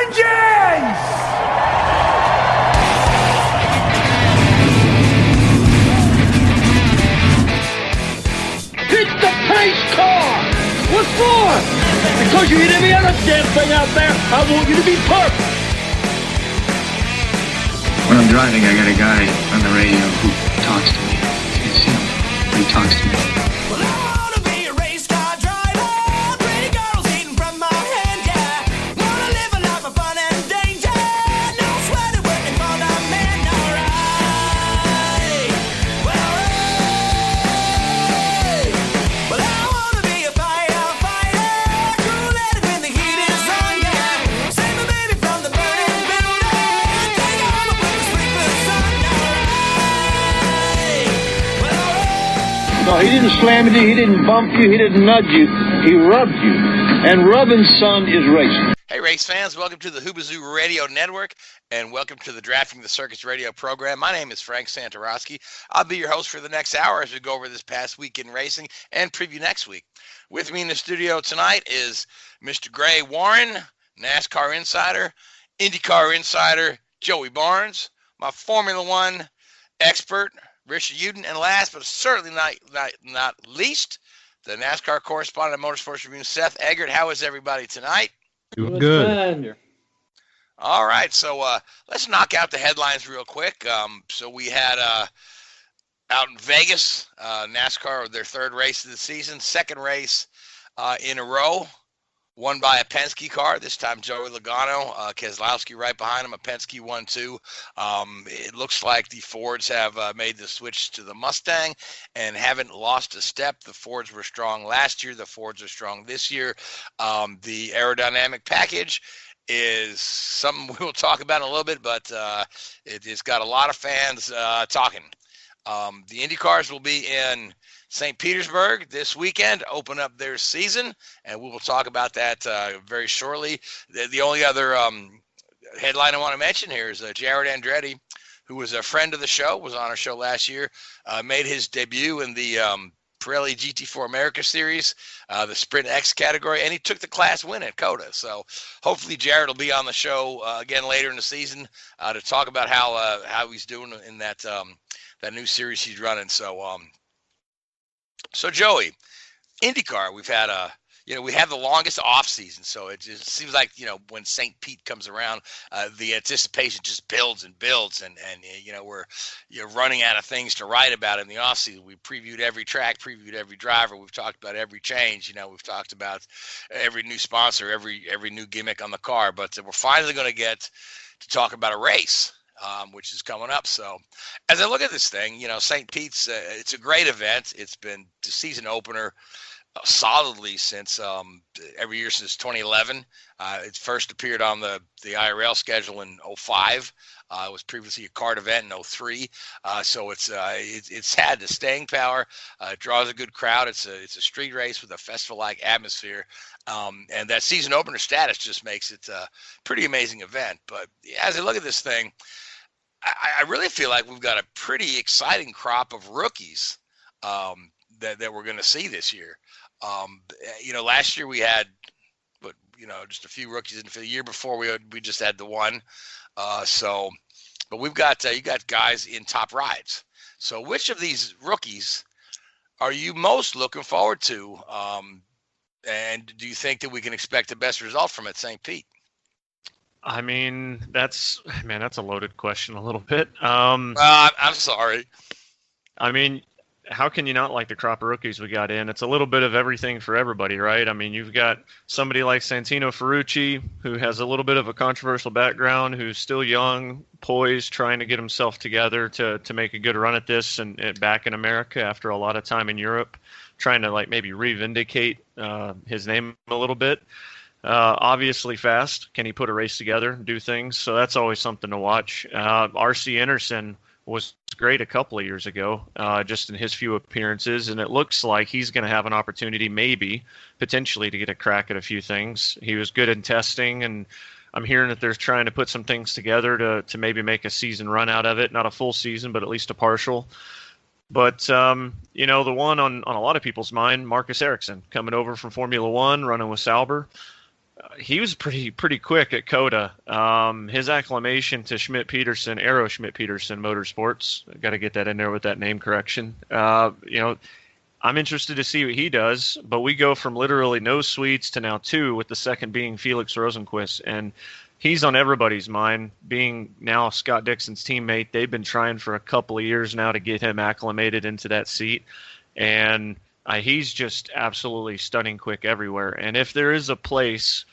vengeance! Hit the pace car! What for? Because you hit every other damn thing out there. I want you to be perfect. When I'm driving, I got a guy on the radio who talks to me. It's him. He talks to me. Well, I wanna be a race car driver. Pretty girls eating from my hand, yeah. Wanna live a life of fun and danger. No sweater working for the man, alright. Well, hey. Well, I wanna be a firefighter. Cool-headed when the heat is on, yeah. Save my baby from the burning building. Take all the work, sleep in the sun, alright. Well, alright. No, he didn't slam you, he didn't bump you, he didn't nudge you. He rubbed you. And rubbing, son, is racing. Hey, race fans, welcome to the Hoobazoo Radio Network, and welcome to the Drafting the Circus radio program. My name is Frank Santorowski. I'll be your host for the next hour as we go over this past week in racing and preview next week. With me in the studio tonight is Mr. Gray Warren, NASCAR insider, IndyCar insider, Joey Barnes, my Formula One expert, Richard Uden, and last but certainly not least, the NASCAR correspondent at Motorsports Tribune, Seth Eggert. How is everybody tonight? Doing good. All right, so let's knock out the headlines real quick. So we had out in Vegas, NASCAR, their third race of the season, second race in a row, won by a Penske car. This time Joey Logano, Keselowski right behind him, a Penske 1-2. It looks like the Fords have made the switch to the Mustang and haven't lost a step. The Fords were strong last year. The Fords are strong this year. The aerodynamic package is something we'll talk about in a little bit, but it's got a lot of fans talking. The IndyCars will be in St. Petersburg this weekend, open up their season, and we will talk about that very shortly. The only other headline I want to mention here is Jared Andretti, who was a friend of the show, was on our show last year, made his debut in the Pirelli GT4 America Series, the Sprint X category, and he took the class win at COTA. So hopefully Jared will be on the show again later in the season to talk about how he's doing in that new series he's running. So Joey, IndyCar, we've had we have the longest off season, so it just seems like when St. Pete comes around, the anticipation just builds and builds, and we're running out of things to write about in the off season. We previewed every track, previewed every driver. We've talked about every change. We've talked about every new sponsor, every new gimmick on the car. But we're finally going to get to talk about a race, which is coming up. So as I look at this thing, St. Pete's, it's a great event. It's been the season opener solidly since every year since 2011. It first appeared on the IRL schedule in 05. It was previously a kart event in 03. So it's had the staying power. It draws a good crowd. It's a street race with a festival-like atmosphere. And that season opener status just makes it a pretty amazing event. But as I look at this thing, I really feel like we've got a pretty exciting crop of rookies that we're going to see this year. Last year we had, just a few rookies, and the year before we just had the one. But we've got you got guys in top rides. So which of these rookies are you most looking forward to? And do you think that we can expect the best result from at St. Pete? I mean, that's a loaded question a little bit. I'm sorry. I mean, how can you not like the crop of rookies we got in? It's a little bit of everything for everybody, right? I mean, you've got somebody like Santino Ferrucci, who has a little bit of a controversial background, who's still young, poised, trying to get himself together to make a good run at this and back in America after a lot of time in Europe, trying to maybe revindicate his name a little bit. Obviously fast. Can he put a race together and do things? So that's always something to watch. R.C. Anderson was great a couple of years ago, just in his few appearances, and it looks like he's going to have an opportunity, potentially, to get a crack at a few things. He was good in testing, and I'm hearing that they're trying to put some things together to maybe make a season run out of it. Not a full season, but at least a partial. But, the one on a lot of people's mind, Marcus Ericsson, coming over from Formula One, running with Sauber. He was pretty quick at Coda. His acclamation to Aero Schmidt-Peterson Motorsports. Got to get that in there with that name correction. I'm interested to see what he does, but we go from literally no Swedes to now 2, with the second being Felix Rosenquist, and he's on everybody's mind, being now Scott Dixon's teammate. They've been trying for a couple of years now to get him acclimated into that seat, and he's just absolutely stunning quick everywhere. And if there is a place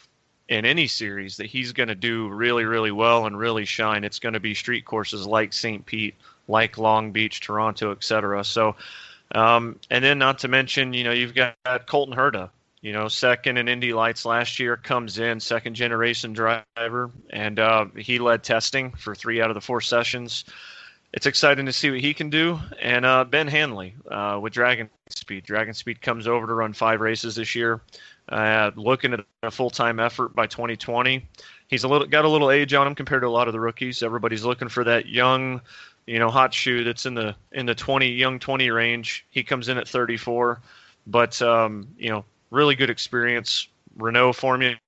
in any series that he's going to do really, really well and really shine, it's going to be street courses like St. Pete, like Long Beach, Toronto, etc. So, and then not to mention, you've got Colton Herta, second in Indy Lights last year, comes in, second generation driver, and he led testing for 3 out of the 4 sessions. It's exciting to see what he can do. And Ben Hanley with Dragon Speed. Dragon Speed comes over to run 5 races this year. Looking at a full-time effort by 2020. He's got a little age on him compared to a lot of the rookies. Everybody's looking for that young, hot shoe that's in the 20 range. He comes in at 34, but really good experience. Renault Formula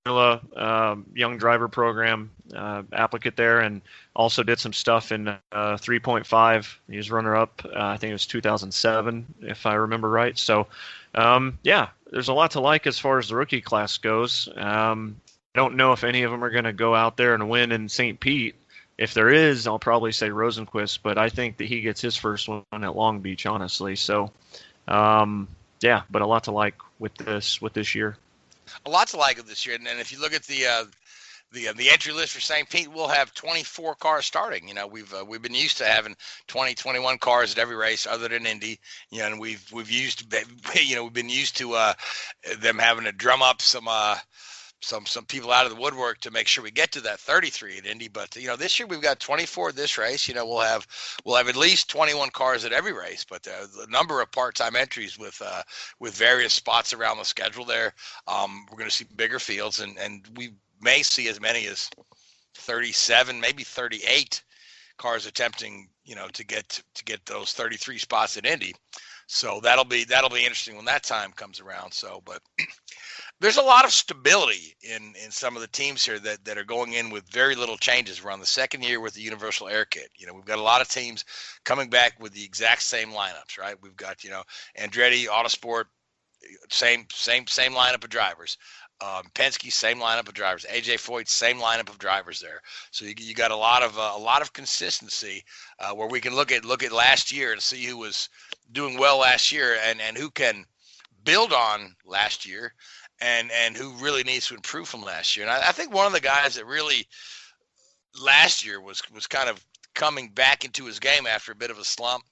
young driver program applicant there, and also did some stuff in 3.5. He was runner-up. I think it was 2007, if I remember right. So, there's a lot to like as far as the rookie class goes. I don't know if any of them are going to go out there and win in St. Pete. If there is, I'll probably say Rosenquist, but I think that he gets his first one at Long Beach, honestly. So, but a lot to like with this year. A lot to like of this year, and if you look at the entry list for St. Pete, we'll have 24 cars starting. We've been used to having 20, 21 cars at every race, other than Indy. And we've been used to them having to drum up some people out of the woodwork to make sure we get to that 33 at Indy. But this year we've got 24 at this race. We'll have at least 21 cars at every race. But the number of part-time entries with various spots around the schedule there, we're going to see bigger fields, and we may see as many as 37, maybe 38 cars attempting, to get those 33 spots at Indy. So that'll be interesting when that time comes around. So, but there's a lot of stability in some of the teams here that are going in with very little changes. We're on the second year with the Universal Air Kit. We've got a lot of teams coming back with the exact same lineups, right? We've got, Andretti Autosport, same lineup of drivers. Penske, same lineup of drivers. AJ Foyt, same lineup of drivers there. So you got a lot of consistency where we can look at last year and see who was doing well last year and who can build on last year and who really needs to improve from last year. And I think one of the guys that really last year was kind of coming back into his game after a bit of a slump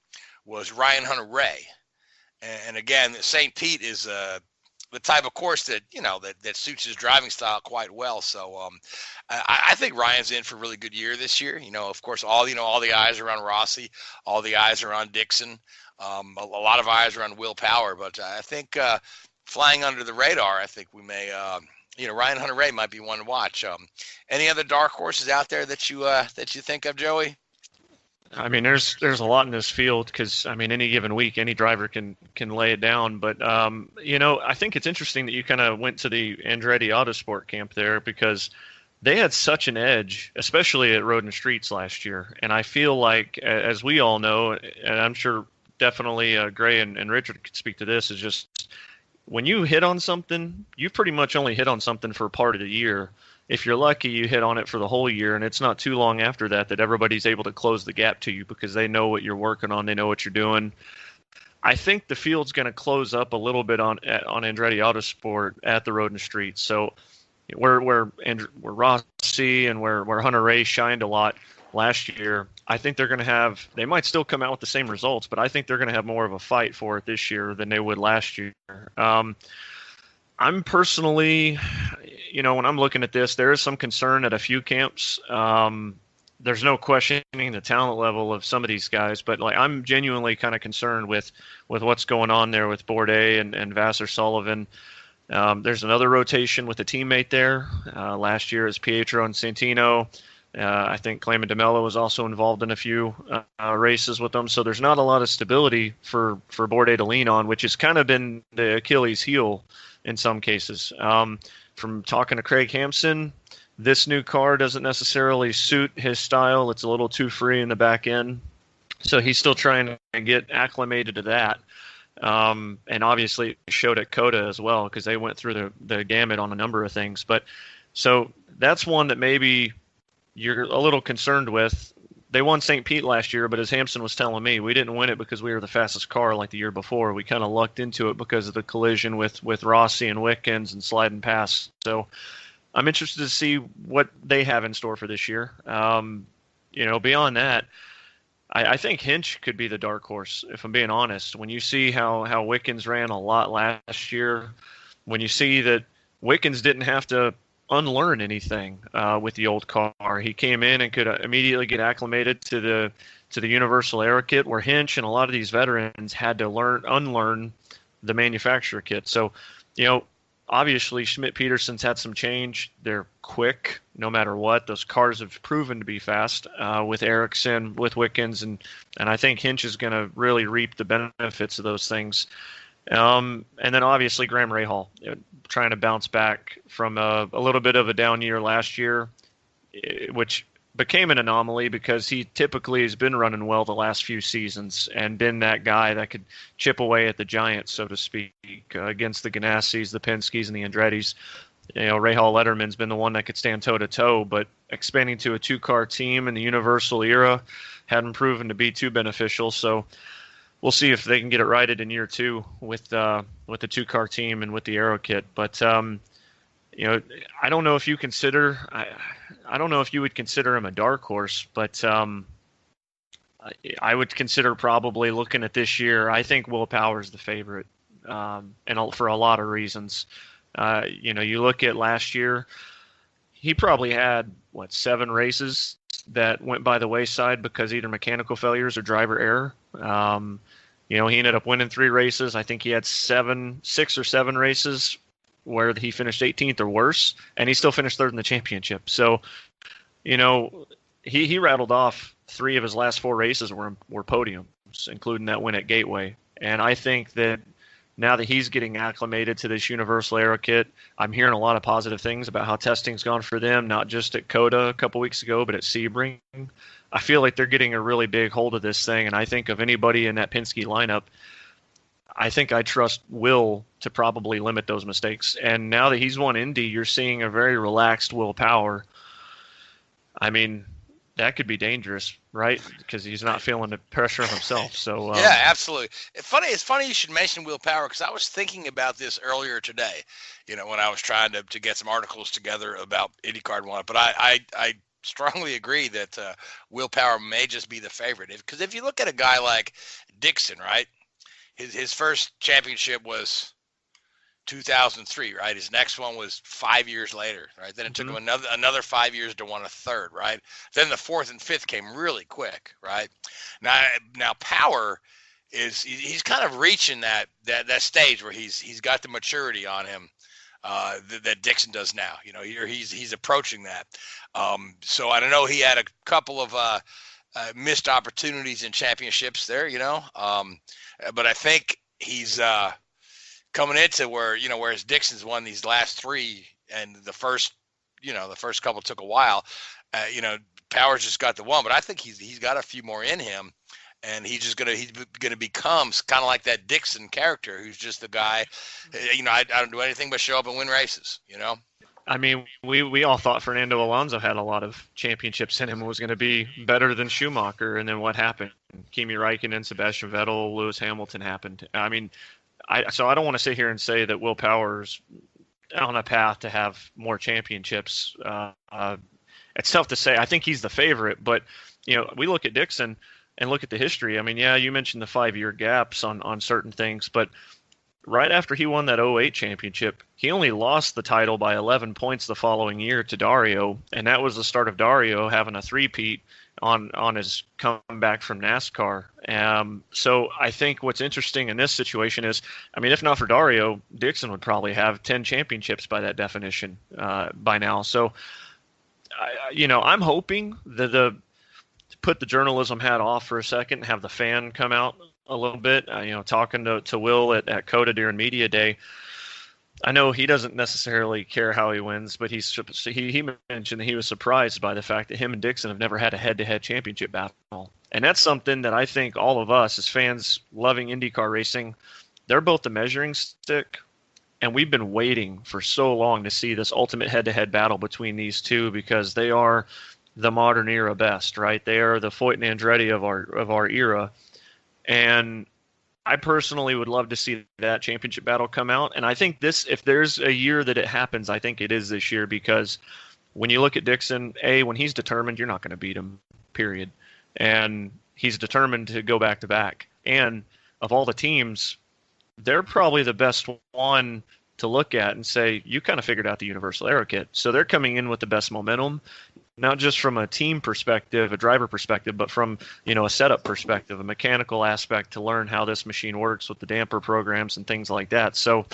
was Ryan Hunter-Reay. And again, St. Pete is the type of course that that suits his driving style quite well. So I think Ryan's in for a really good year this year. Of course, all the eyes are on Rossi, all the eyes are on Dixon, a lot of eyes are on Will Power. But I think flying under the radar, I think we may. Ryan Hunter-Reay might be one to watch. Any other dark horses out there that you think of, Joey? I mean, there's a lot in this field because, any given week, any driver can lay it down. But, I think it's interesting that you kind of went to the Andretti Autosport camp there because they had such an edge, especially at Road and Streets last year. And I feel like, as we all know, and I'm sure definitely Gray and Richard could speak to this, is just when you hit on something, you pretty much only hit on something for a part of the year. If you're lucky, you hit on it for the whole year, and it's not too long after that everybody's able to close the gap to you because they know what you're working on, they know what you're doing. I think the field's going to close up a little bit on Andretti Autosport at the Road and Street. So where Rossi and where Hunter-Reay shined a lot last year, I think they might still come out with the same results, but I think they're going to have more of a fight for it this year than they would last year. I'm personally, when I'm looking at this, there is some concern at a few camps. There's no questioning the talent level of some of these guys, but I'm genuinely kind of concerned with what's going on there with Bourdais and Vassar Sullivan. There's another rotation with a teammate there. Last year is Pietro and Santino. I think Clayman DeMello was also involved in a few races with them. So there's not a lot of stability for Bourdais to lean on, which has kind of been the Achilles heel in some cases. from talking to Craig Hampson, this new car doesn't necessarily suit his style. It's a little too free in the back end. So he's still trying to get acclimated to that. And obviously it showed at COTA as well, because they went through the gamut on a number of things. But so that's one that maybe you're a little concerned with. They won St. Pete last year, but as Hampson was telling me, we didn't win it because we were the fastest car like the year before. We kind of lucked into it because of the collision with Rossi and Wickens and sliding past. So I'm interested to see what they have in store for this year. Beyond that, I think Hinch could be the dark horse, if I'm being honest. When you see how Wickens ran a lot last year, when you see that Wickens didn't have to unlearn anything with the old car, he came in and could immediately get acclimated to the Universal Aero kit, where Hinch and a lot of these veterans had to unlearn the manufacturer kit. So, obviously Schmidt-Peterson's had some change. They're quick no matter what. Those cars have proven to be fast with Ericsson, with Wickens, and I think Hinch is going to really reap the benefits of those things. And then obviously Graham Rahal, trying to bounce back from a little bit of a down year last year, which became an anomaly because he typically has been running well the last few seasons and been that guy that could chip away at the giants, so to speak, against the Ganassis, the Penske's, and the Andretti's. Rahal Letterman's been the one that could stand toe-to-toe, but expanding to a two-car team in the Universal era hadn't proven to be too beneficial. So we'll see if they can get it righted in year two with the two-car team and with the Aero kit. But I don't know if you consider I don't know if you would consider him a dark horse, but I would consider probably looking at this year. I think Will Power's the favorite, and for a lot of reasons. You look at last year, he probably had 7 races that went by the wayside because either mechanical failures or driver error. He ended up winning 3 races. I think he had 6 or 7 races where he finished 18th or worse, and he still finished 3rd in the championship. So, he rattled off 3 of his last 4 races were podiums, including that win at Gateway. And I think that now that he's getting acclimated to this Universal Aero kit, I'm hearing a lot of positive things about how testing's gone for them, not just at COTA a couple weeks ago, but at Sebring. I feel like they're getting a really big hold of this thing, and I think of anybody in that Penske lineup, I think I trust Will to probably limit those mistakes. And now that he's won Indy, you're seeing a very relaxed Will Power. I mean, that could be dangerous, right? Because he's not feeling the pressure himself. So yeah, absolutely. It's funny you should mention Will Power, because I was thinking about this earlier today. When I was trying to get some articles together about IndyCar and whatnot. But I strongly agree that Will Power may just be the favorite. Because if you look at a guy like Dixon, right? His first championship was 2003, right? His next one was 5 years later, right? Then it took him another 5 years to win a third, right? Then the 4th and 5th came really quick, right? Now Power he's kind of reaching that stage where he's got the maturity on him that Dixon does now. He's approaching that. So I don't know. He had a couple of missed opportunities in championships there, but I think he's coming into whereas Dixon's won these last 3, and the first couple took a while. Power's just got the one, but I think he's got a few more in him, and he's gonna become kind of like that Dixon character, who's just the guy. I don't do anything but show up and win races. I mean, we all thought Fernando Alonso had a lot of championships in him and was going to be better than Schumacher, and then what happened? Kimi Räikkönen, Sebastian Vettel, Lewis Hamilton happened. I mean, I don't want to sit here and say that Will Power's on a path to have more championships. It's tough to say. I think he's the favorite, but we look at Dixon and look at the history. I mean, yeah, you mentioned the 5-year gaps on certain things, but right after he won that 08 championship, he only lost the title by 11 points the following year to Dario, and that was the start of Dario having a three-peat on his comeback from NASCAR. So I think what's interesting in this situation is, I mean, if not for Dario, Dixon would probably have 10 championships by that definition by now. So, I'm hoping that to put the journalism hat off for a second and have the fan come out a little bit, talking to Will at COTA during media day. I know he doesn't necessarily care how he wins, but he mentioned that he was surprised by the fact that him and Dixon have never had a head-to-head championship battle. And that's something that I think all of us as fans loving IndyCar racing, they're both the measuring stick, and we've been waiting for so long to see this ultimate head-to-head battle between these two because they are the modern era best, right? They are the Foyt and Andretti of our era. And I personally would love to see that championship battle come out. And I think if there's a year that it happens, I think it is this year because when you look at Dixon, when he's determined, you're not going to beat him, period. And he's determined to go back to back. And of all the teams, they're probably the best one to look at and say, you kind of figured out the Universal Aero Kit. So they're coming in with the best momentum, not just from a team perspective, a driver perspective, but from, a setup perspective, a mechanical aspect to learn how this machine works with the damper programs and things like that. So,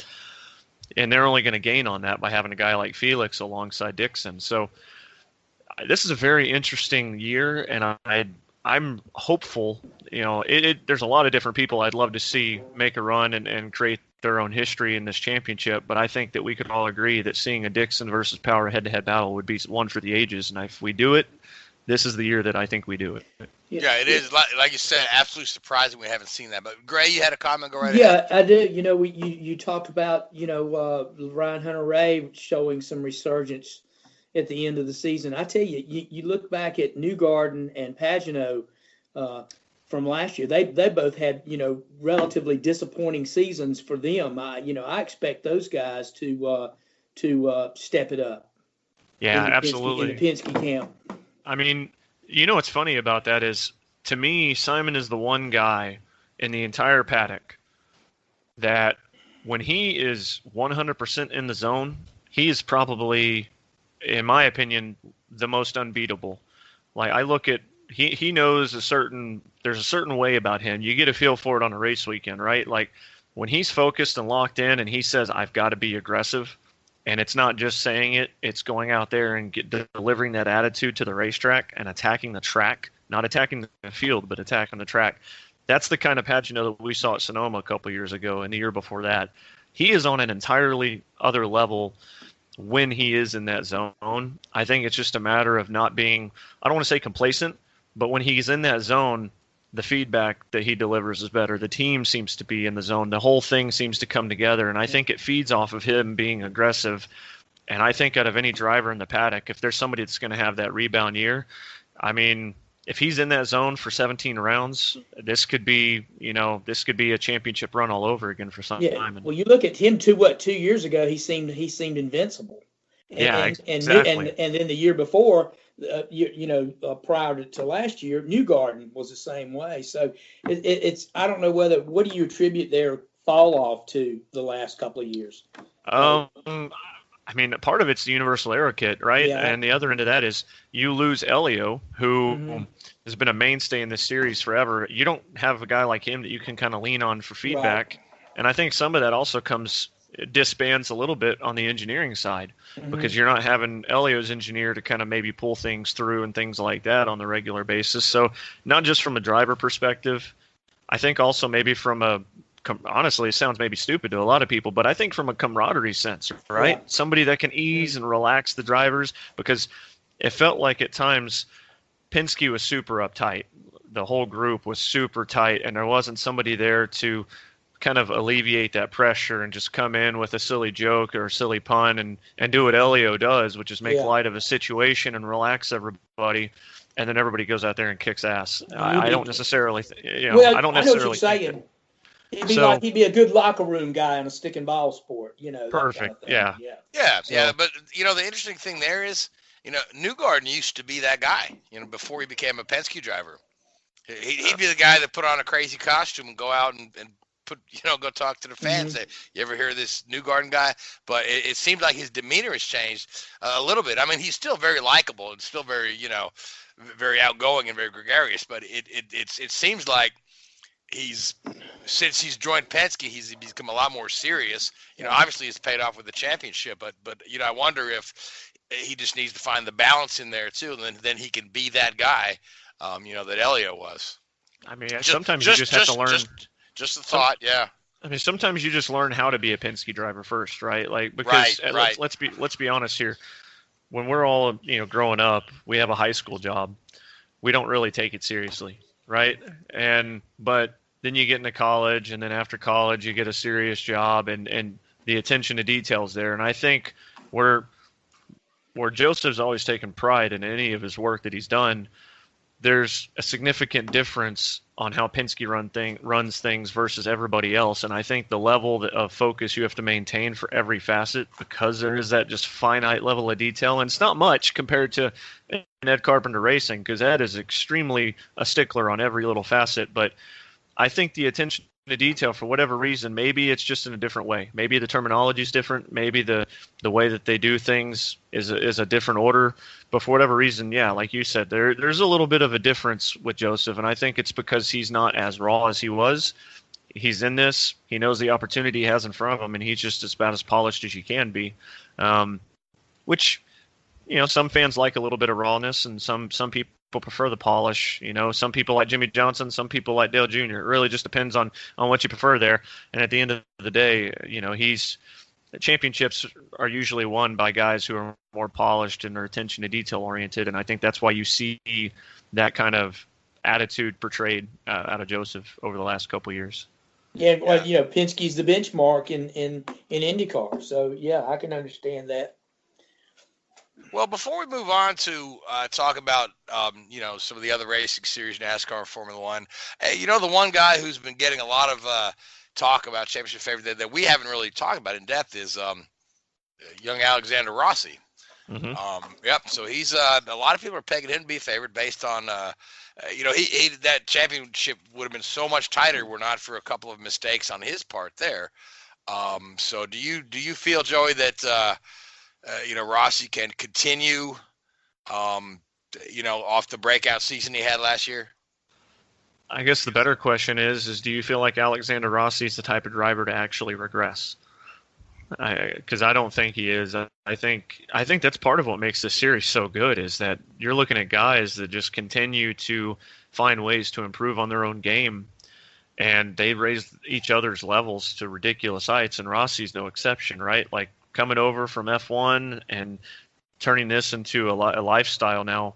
and they're only going to gain on that by having a guy like Felix alongside Dixon. So this is a very interesting year, and I'm hopeful. There's a lot of different people I'd love to see make a run and create their own history in this championship, but I think that we could all agree that seeing a Dixon versus Power head-to-head battle would be one for the ages, and if we do it, this is the year that I think we do it. Yeah, it is. Like you said, absolutely surprising we haven't seen that. But Gray, you had a comment. Go right ahead. Yeah, I did. You talked about, Ryan Hunter-Reay showing some resurgence at the end of the season. I tell you, you look back at Newgarden and Pagenaud from last year. They both had, relatively disappointing seasons for them. I expect those guys to step it up. Yeah, absolutely. In the Penske camp. I mean, what's funny about that is, to me, Simon is the one guy in the entire paddock that when he is 100% in the zone, he is probably, in my opinion, the most unbeatable. Like, I look at, he knows there's a certain way about him. You get a feel for it on a race weekend, right? Like, when he's focused and locked in and he says, I've got to be aggressive, and it's not just saying it, it's going out there and delivering that attitude to the racetrack and attacking the track, not attacking the field, but attacking the track. That's the kind of Pagenaud that we saw at Sonoma a couple years ago and the year before that. He is on an entirely other level when he is in that zone. I think it's just a matter of not being, I don't want to say complacent, but when he's in that zone, the feedback that he delivers is better. The team seems to be in the zone. The whole thing seems to come together, and I think it feeds off of him being aggressive. And I think out of any driver in the paddock, if there's somebody that's going to have that rebound year, I mean, if he's in that zone for 17 rounds, this could be a championship run all over again for some time. Well, you look at him 2 years ago, he seemed invincible. Exactly. And then the year before, prior to last year, Newgarden was the same way. So it's I don't know what do you attribute their fall off to the last couple of years? I mean, part of it's the Universal Aero Kit, right? Yeah. And the other end of that is you lose Elio, who has been a mainstay in this series forever. You don't have a guy like him that you can kind of lean on for feedback. Right. And I think some of that also disbands a little bit on the engineering side because you're not having Elio's engineer to kind of maybe pull things through and things like that on the regular basis. So not just from a driver perspective, I think also maybe from honestly, it sounds maybe stupid to a lot of people, but I think from a camaraderie sense, right? Yeah. Somebody that can ease and relax the drivers, because it felt like at times Penske was super uptight. The whole group was super tight, and there wasn't somebody there to kind of alleviate that pressure and just come in with a silly joke or a silly pun and do what Elio does, which is make light of a situation and relax everybody. And then everybody goes out there and kicks ass. I don't necessarily, I don't necessarily. I know what you're saying. He'd be a good locker room guy in a stick and ball sport, Perfect. Kind of yeah. But the interesting thing there is, Newgarden used to be that guy, before he became a Penske driver. He'd be the guy that put on a crazy costume and go out and go talk to the fans. Say, you ever hear of this Newgarden guy? But it seems like his demeanor has changed a little bit. I mean, he's still very likable and still very, very outgoing and very gregarious. But it seems like since he's joined Penske, he's become a lot more serious. Obviously it's paid off with the championship, but I wonder if he just needs to find the balance in there too, and then he can be that guy, that Elio was. I mean, sometimes you just have to learn. Just a thought, yeah. I mean, sometimes you just learn how to be a Penske driver first, right? Like, because Right. let's be honest here. When we're all, growing up, we have a high school job. We don't really take it seriously, right? But then you get into college, and then after college, you get a serious job, and the attention to details there. And I think where Joseph's always taken pride in any of his work that he's done, there's a significant difference on how Penske runs things versus everybody else. And I think the level of focus you have to maintain for every facet, because there is that just finite level of detail. And it's not much compared to Ed Carpenter Racing, because Ed is extremely a stickler on every little facet. But I think the attention to detail, for whatever reason, maybe it's just in a different way. Maybe the terminology is different. Maybe the way that they do things is a different order. But for whatever reason, yeah, like you said, there's a little bit of a difference with Joseph, and I think it's because he's not as raw as he was. He's in this. He knows the opportunity he has in front of him, and he's just about as polished as you can be. Which, some fans like a little bit of rawness, and some people prefer the polish. Some people like Jimmy Johnson, some people like Dale Jr. It really just depends on what you prefer there. And at the end of the day, championships are usually won by guys who are more polished and are attention to detail oriented. And I think that's why you see that kind of attitude portrayed out of Joseph over the last couple of years. Yeah, well, Penske's the benchmark in IndyCar. So yeah, I can understand that. Well, before we move on to talk about, some of the other racing series, NASCAR and Formula One, the one guy who's been getting a lot of talk about championship favorite that we haven't really talked about in depth is young Alexander Rossi. Mm-hmm. Yep. So he's a lot of people are pegging him to be a favorite based on, he that championship would have been so much tighter were not for a couple of mistakes on his part there. So do you feel, Joey, that Rossi can continue, off the breakout season he had last year? I guess the better question is do you feel like Alexander Rossi is the type of driver to actually regress? Because I don't think he is. I think that's part of what makes this series so good, is that you're looking at guys that just continue to find ways to improve on their own game, and they raise each other's levels to ridiculous heights, and Rossi's no exception, right? Like, coming over from F1 and turning this into a lifestyle now.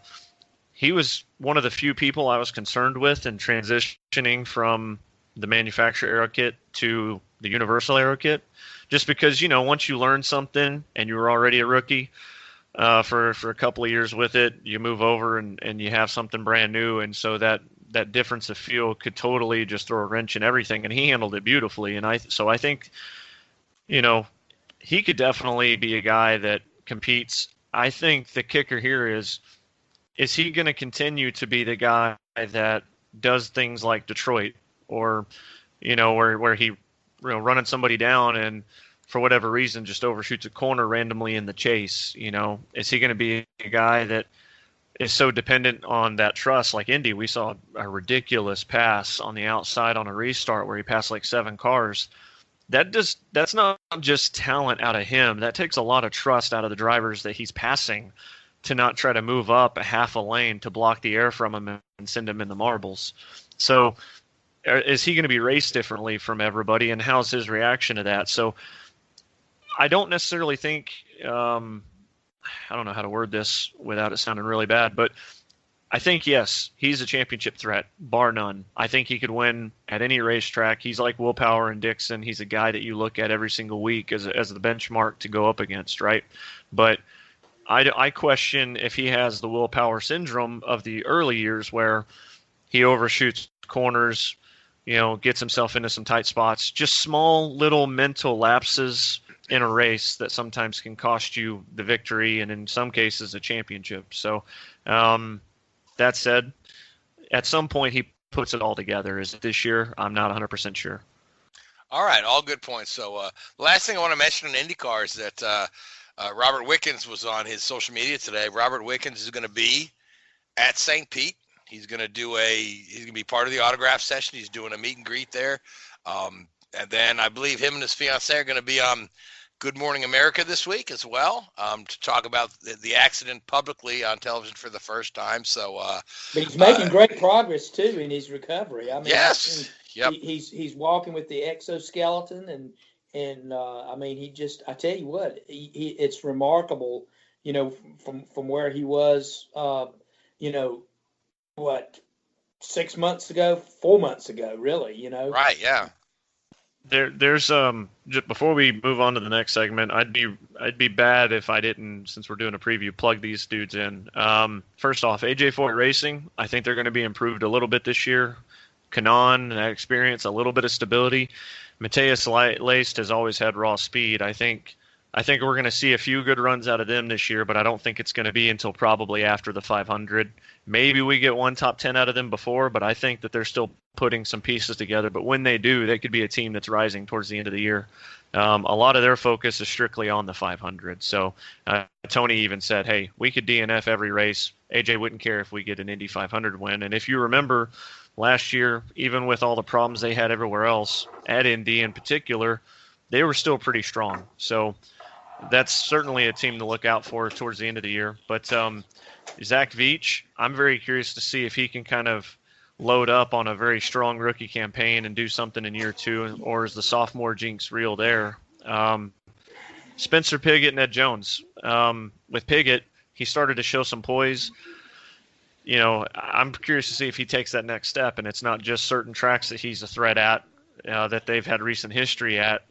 He was one of the few people I was concerned with in transitioning from the manufacturer aero kit to the universal aero kit, just because, once you learn something and you were already a rookie for a couple of years with it, you move over and you have something brand new. And so that difference of feel could totally just throw a wrench in everything. And he handled it beautifully. And I think, he could definitely be a guy that competes. I think the kicker here is he going to continue to be the guy that does things like Detroit, or, where he, running somebody down and for whatever reason just overshoots a corner randomly in the chase? Is he going to be a guy that is so dependent on that trust? Like Indy, we saw a ridiculous pass on the outside on a restart where he passed like 7 cars. That's not just talent out of him. That takes a lot of trust out of the drivers that he's passing to not try to move up a half a lane to block the air from him and send him in the marbles. So is he going to be raced differently from everybody, and how's his reaction to that? So I don't necessarily think I don't know how to word this without it sounding really bad, but I think, yes, he's a championship threat, bar none. I think he could win at any racetrack. He's like Willpower and Dixon. He's a guy that you look at every single week as the benchmark to go up against, right? But I question if he has the Willpower syndrome of the early years where he overshoots corners, gets himself into some tight spots, just small little mental lapses in a race that sometimes can cost you the victory and in some cases a championship. So, that said, at some point he puts it all together. Is it this year? I'm not 100% sure. All right, all good points. So the last thing I want to mention on IndyCar is that Robert Wickens was on his social media today. Robert Wickens is going to be at St. Pete. He's going to be part of the autograph session. He's doing a meet and greet there. And then I believe him and his fiancée are going to be on Good Morning America this week as well, to talk about the accident publicly on television for the first time. So, but he's making great progress too in his recovery. I mean, yes, Yep. He's walking with the exoskeleton, and I mean, I tell you what, it's remarkable, from where he was, you know, what, 6 months ago, 4 months ago, really. Right. Yeah. There's just before we move on to the next segment, I'd be bad if I didn't, since we're doing a preview, plug these dudes in. First off, AJ Foyt Racing, I think they're going to be improved a little bit this year. Kanon, that experience, a little bit of stability. Mateus Laced has always had raw speed. I think we're going to see a few good runs out of them this year, but I don't think it's going to be until probably after the 500. Maybe we get one top 10 out of them before, but I think that they're still putting some pieces together. But when they do, they could be a team that's rising towards the end of the year. A lot of their focus is strictly on the 500. So Tony even said, hey, we could DNF every race. AJ wouldn't care if we get an Indy 500 win. And if you remember last year, even with all the problems they had everywhere else, at Indy in particular, they were still pretty strong. So that's certainly a team to look out for towards the end of the year. But Zach Veach, I'm very curious to see if he can kind of load up on a very strong rookie campaign and do something in year two, or is the sophomore jinx real there? Spencer Pigot and Ed Jones. With Pigot, he started to show some poise. I'm curious to see if he takes that next step, and it's not just certain tracks that he's a threat at, that they've had recent history at,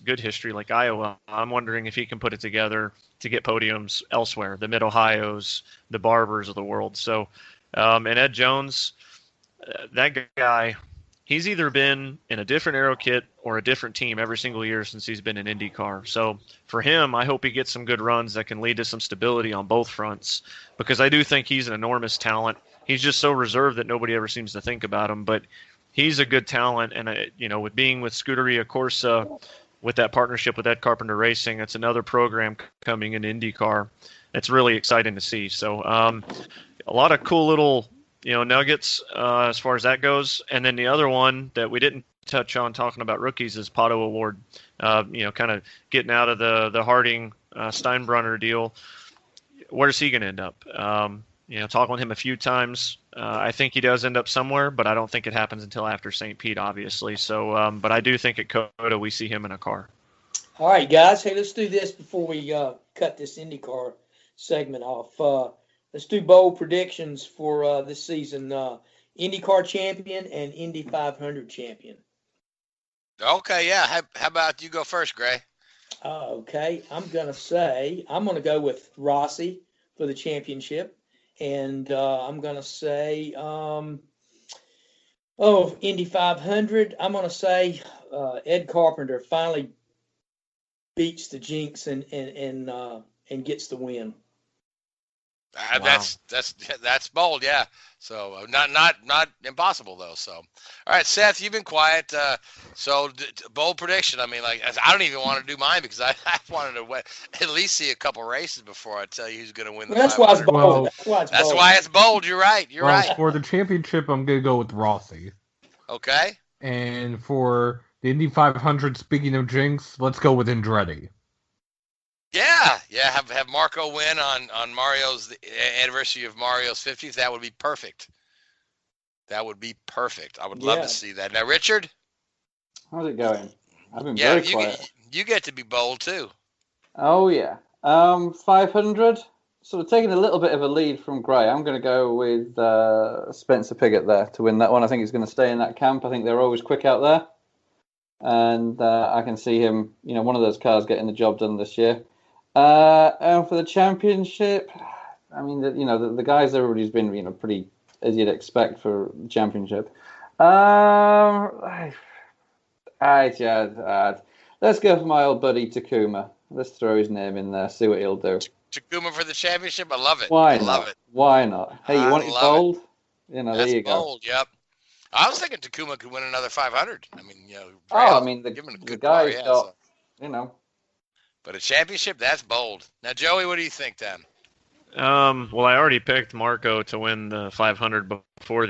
good history like Iowa. I'm wondering if he can put it together to get podiums elsewhere, the Mid-Ohios, the Barbers of the world. So, and Ed Jones, that guy, he's either been in a different aero kit or a different team every single year since he's been in IndyCar. So for him, I hope he gets some good runs that can lead to some stability on both fronts, because I do think he's an enormous talent. He's just so reserved that nobody ever seems to think about him, but he's a good talent. And, with being with Scuderia Corsa, with that partnership with Ed Carpenter Racing, it's another program coming in IndyCar. It's really exciting to see. So a lot of cool little nuggets as far as that goes. And then the other one that we didn't touch on talking about rookies is Pato Award. Kind of getting out of the Harding Steinbrunner deal. Where's he going to end up? Talking with him a few times. I think he does end up somewhere, but I don't think it happens until after St. Pete, obviously. So, but I do think at COTA we see him in a car. All right, guys. Hey, let's do this before we cut this IndyCar segment off. Let's do bold predictions for this season. IndyCar champion and Indy 500 champion. Okay, yeah. How about you go first, Gray? Okay, I'm going to go with Rossi for the championship. And I'm going to say, Indy 500, I'm going to say Ed Carpenter finally beats the jinx and gets the win. Wow. That's bold, yeah. So not impossible though. So, all right, Seth, you've been quiet. So bold prediction. I mean, I don't even want to do mine because I wanted to at least see a couple races before I tell you who's going to win the. That's why it's bold. That's why it's bold. You're right. You're right. For the championship, I'm going to go with Rossi. Okay. And for the Indy 500, speaking of jinx, let's go with Andretti. Yeah. Have Marco win on Mario's the anniversary of Mario's 50th. That would be perfect. I would love to see that. Now, Richard, how's it going? I've been very quiet. You get to be bold too. Oh yeah. 500. Sort of taking a little bit of a lead from Gray. I'm going to go with Spencer Pigot there to win that one. I think he's going to stay in that camp. I think they're always quick out there, and I can see him. One of those cars getting the job done this year. And for the championship, I mean, the guys everybody's been, pretty as you'd expect for the championship. Let's go for my old buddy Takuma. Let's throw his name in there, see what he'll do. Takuma for the championship, I love it. Why not? Hey, you want it bold? There you go. Bold, yep. I was thinking Takuma could win another 500. I mean, the guy's got, But a championship, that's bold. Now, Joey, what do you think then? Well, I already picked Marco to win the 500 before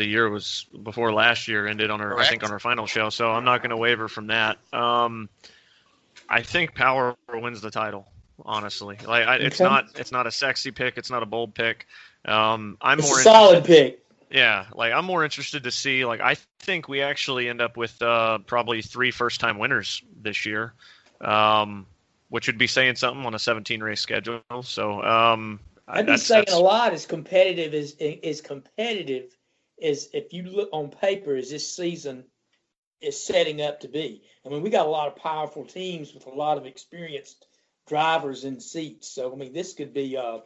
last year ended on our final show, so I'm not going to waver from that. I think Power wins the title, honestly. It's not a sexy pick, it's not a bold pick. It's a solid pick. Yeah, like I'm more interested to see. Like I think we actually end up with probably 3 first-time winners this year, which would be saying something on a 17 race schedule. So I'd be saying a that's lot as competitive as if you look on paper as this season is setting up to be. I mean, we got a lot of powerful teams with a lot of experienced drivers in seats. So I mean, this could be a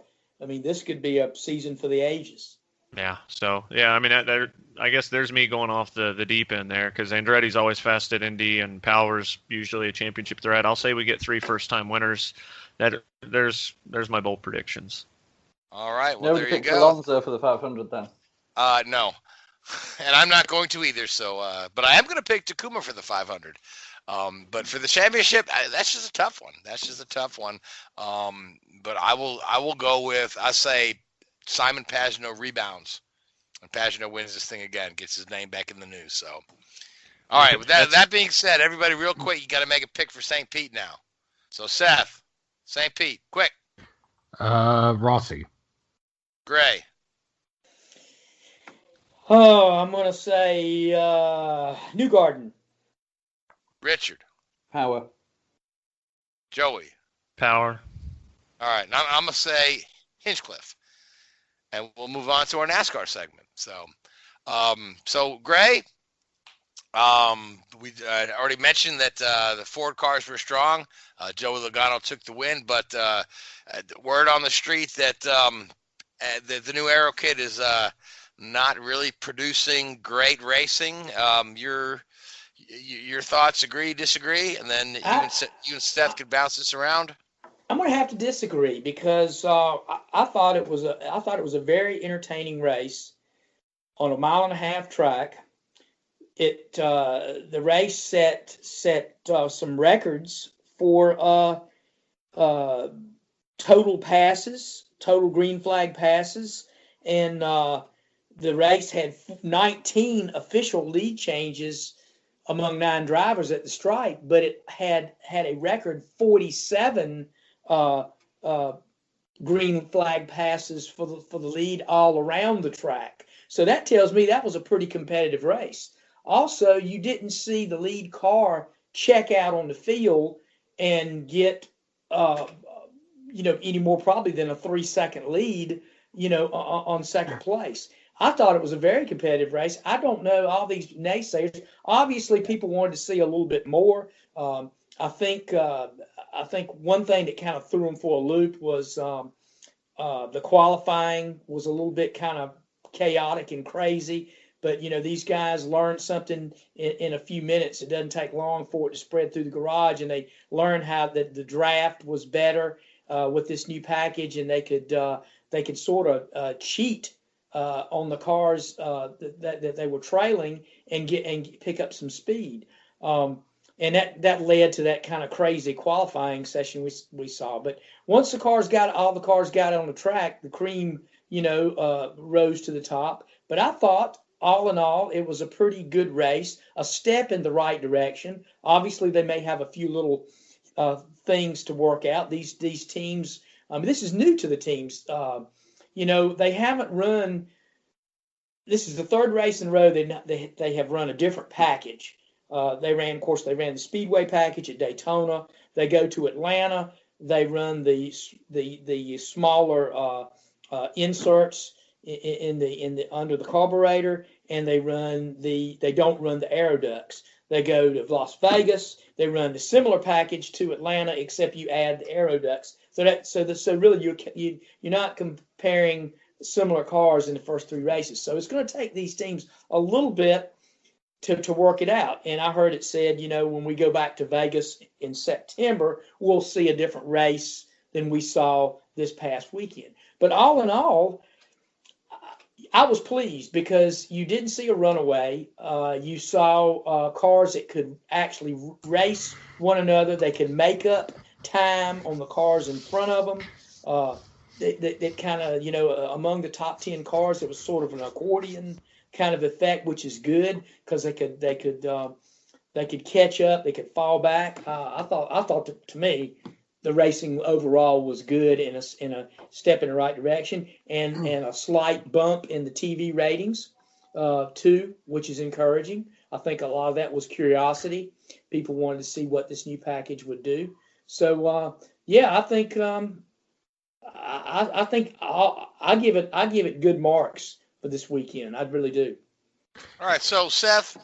season for the ages. yeah. So yeah, I mean, I guess there's me going off the deep end there because Andretti's always fast at Indy and Power's usually a championship threat. I'll say we get 3 first-time winners. There's my bold predictions. All right. Well, Nobody there you picked go. Alonso for the 500 then. No, and I'm not going to either. So, but I am going to pick Takuma for the 500. But for the championship, that's just a tough one. But I will go with, I say Simon Pagenaud rebounds, and Pagenaud wins this thing again, gets his name back in the news. So, all right. With that being said, everybody, real quick, you got to make a pick for St. Pete now. So, Seth, St. Pete, quick. Rossi. Gray. Oh, I'm gonna say Newgarden. Richard. Power. Joey. Power. All right. Now I'm gonna say Hinchcliffe, and we'll move on to our NASCAR segment. So, Gray. We already mentioned that the Ford cars were strong. Joey Logano took the win, but word on the street that the new Aero kit is not really producing great racing. Your thoughts, agree, disagree, and then you and Seth could bounce this around. I'm gonna have to disagree because I thought it was a very entertaining race on a 1.5-mile track. The race set some records for total passes, total green flag passes, and the race had 19 official lead changes among 9 drivers at the stripe, but it had a record 47 green flag passes for the lead all around the track. So that tells me that was a pretty competitive race. Also, you didn't see the lead car check out on the field and get any more probably than a 3-second lead, on second place. I thought it was a very competitive race. I don't know, all these naysayers. Obviously, people wanted to see a little bit more. I think one thing that kind of threw them for a loop was the qualifying was a little bit kind of chaotic and crazy. But these guys learned something in a few minutes. It doesn't take long for it to spread through the garage, and they learned how the draft was better with this new package, and they could sort of cheat on the cars that they were trailing and pick up some speed. And that led to that kind of crazy qualifying session we saw. But once all the cars got on the track, the cream rose to the top. But I thought, all in all, it was a pretty good race, a step in the right direction. Obviously, they may have a few little things to work out. These teams, this is new to the teams. They haven't run. This is the 3rd race in a row they have run a different package. They ran the Speedway package at Daytona. They go to Atlanta. They run the smaller inserts in the under the carburetor, and they don't run the aeroducts. They go to Las Vegas. They run the similar package to Atlanta, except you add the aeroducts. So really you're not comparing similar cars in the first 3 races. So it's going to take these teams a little bit to work it out. And I heard it said, when we go back to Vegas in September, we'll see a different race than we saw this past weekend. But all in all, I was pleased because you didn't see a runaway. You saw cars that could actually race one another. They could make up time on the cars in front of them. That kind of, among the top 10 cars, it was sort of an accordion kind of effect, which is good because they could catch up, they could fall back. I thought to me, the racing overall was good in a step in the right direction, and a slight bump in the TV ratings too, which is encouraging. I think a lot of that was curiosity. People wanted to see what this new package would do. So yeah, I think I give it good marks for this weekend. I really do. All right, so Seth,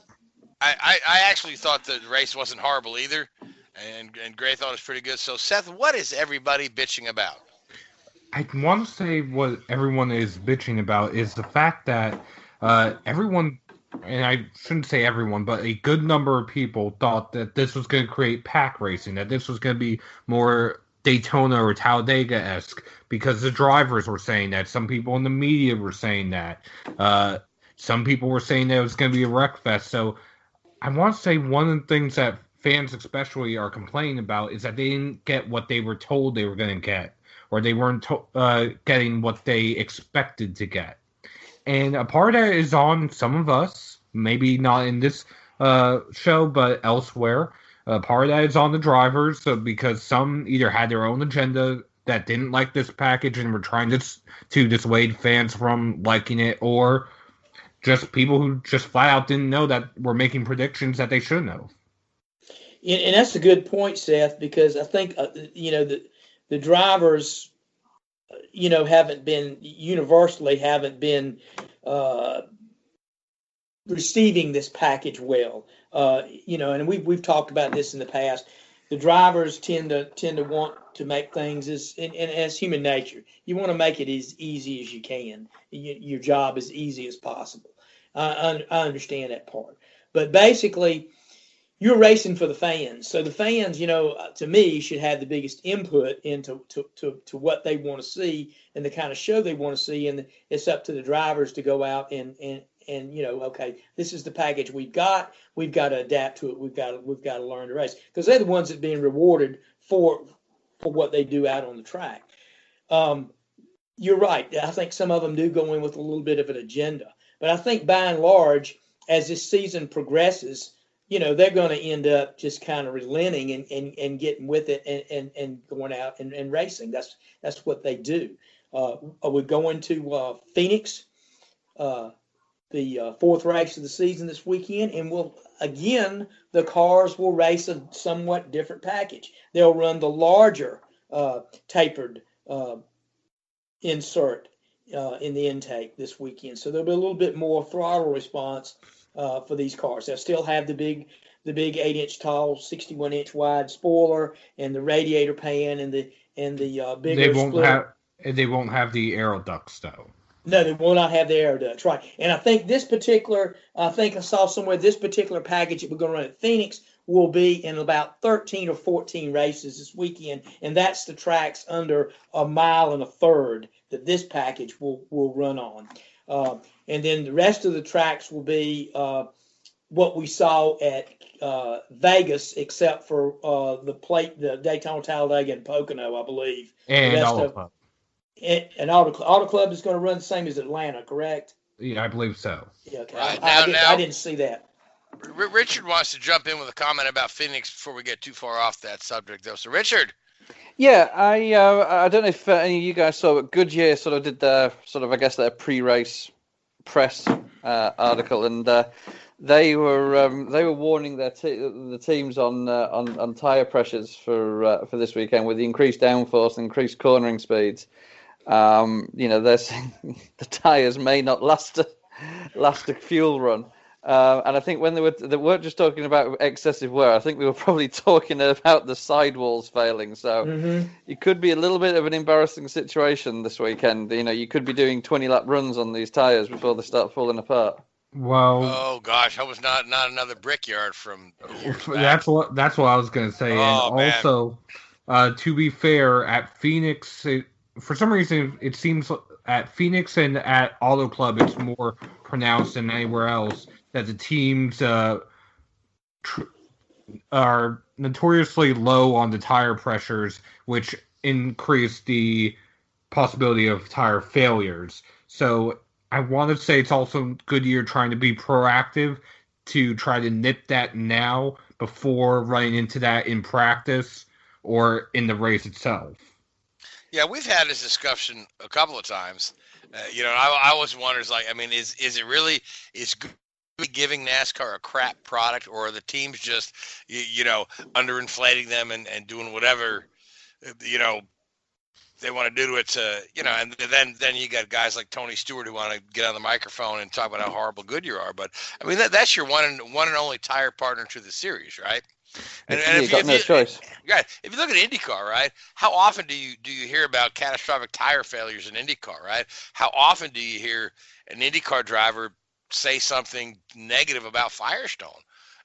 I actually thought the race wasn't horrible either, and Gray thought it was pretty good. So Seth, what is everybody bitching about? I want to say what everyone is bitching about is the fact that everyone, and I shouldn't say everyone, but a good number of people thought that this was going to create pack racing, that this was going to be more Daytona or Talladega-esque, because the drivers were saying that. Some people in the media were saying that. Some people were saying that it was going to be a wreck fest. So I want to say one of the things that fans especially are complaining about is that they didn't get what they were told they were going to get, or they weren't getting what they expected to get. And a part of that is on some of us, maybe not in this show, but elsewhere. Part of that is on the drivers, because some either had their own agenda that didn't like this package and were trying to dissuade fans from liking it, or just people who just flat out didn't know that were making predictions that they should know. And that's a good point, Seth, because I think the drivers, haven't been receiving this package well. And we've talked about this in the past. The drivers tend to want to make things as human nature. You want to make it as easy as you can. Your job as easy as possible. I understand that part, but basically, you're racing for the fans. So the fans, to me, should have the biggest input into to what they want to see and the kind of show they want to see. And it's up to the drivers to go out and okay, this is the package we've got. We've got to adapt to it. We've got to learn to race, because they're the ones that are being rewarded for what they do out on the track. You're right. I think some of them do go in with a little bit of an agenda, but I think by and large, as this season progresses, they're going to end up just kind of relenting and getting with it and going out and racing. That's what they do. We're going to Phoenix, the fourth race of the season this weekend, and the cars will race a somewhat different package. They'll run the larger tapered insert in the intake this weekend, so there'll be a little bit more throttle response for these cars. They'll still have the big 8-inch tall, 61-inch wide spoiler and the radiator pan and the bigger split. They won't have the aero ducts though. No, they will not have the air ducts, right? And I think I saw somewhere this particular package that we're going to run at Phoenix will be in about 13 or 14 races this weekend, and that's the tracks under 1.33 miles that this package will run on. And then the rest of the tracks will be what we saw at Vegas, except for the Daytona, Talladega, and Pocono, I believe. And Auto Club. And Auto Club is going to run the same as Atlanta, correct? Yeah, I believe so. Yeah, okay. Right. I didn't see that. Richard wants to jump in with a comment about Phoenix before we get too far off that subject, though. So, Richard. Yeah, I don't know if any of you guys saw, but Goodyear sort of did their their pre-race press article, and they were warning the teams on tire pressures for this weekend with the increased downforce and increased cornering speeds. They're saying the tires may not last a fuel run. And I think when they weren't just talking about excessive wear, I think we were probably talking about the sidewalls failing. So it could be a little bit of an embarrassing situation this weekend. You could be doing 20-lap runs on these tires before they start falling apart. Well, oh gosh, I was not another brickyard from years back. That's what I was going to say. Oh, and also, to be fair, at Phoenix, for some reason, it seems at Phoenix and at Auto Club, it's more pronounced than anywhere else that the teams are notoriously low on the tire pressures, which increase the possibility of tire failures. So I want to say it's also Goodyear trying to be proactive to try to nip that now before running into that in practice or in the race itself. Yeah, we've had this discussion a couple of times. I always wonder, like, I mean, is it really giving NASCAR a crap product, or are the teams just underinflating them and doing whatever they want to do to it and then you got guys like Tony Stewart who want to get on the microphone and talk about how horrible Goodyear are. But I mean, that's your one and only tire partner to the series, right? And you got no choice. Guys, if you look at IndyCar, right, how often do you hear about catastrophic tire failures in IndyCar, right? How often do you hear an IndyCar driver say something negative about Firestone?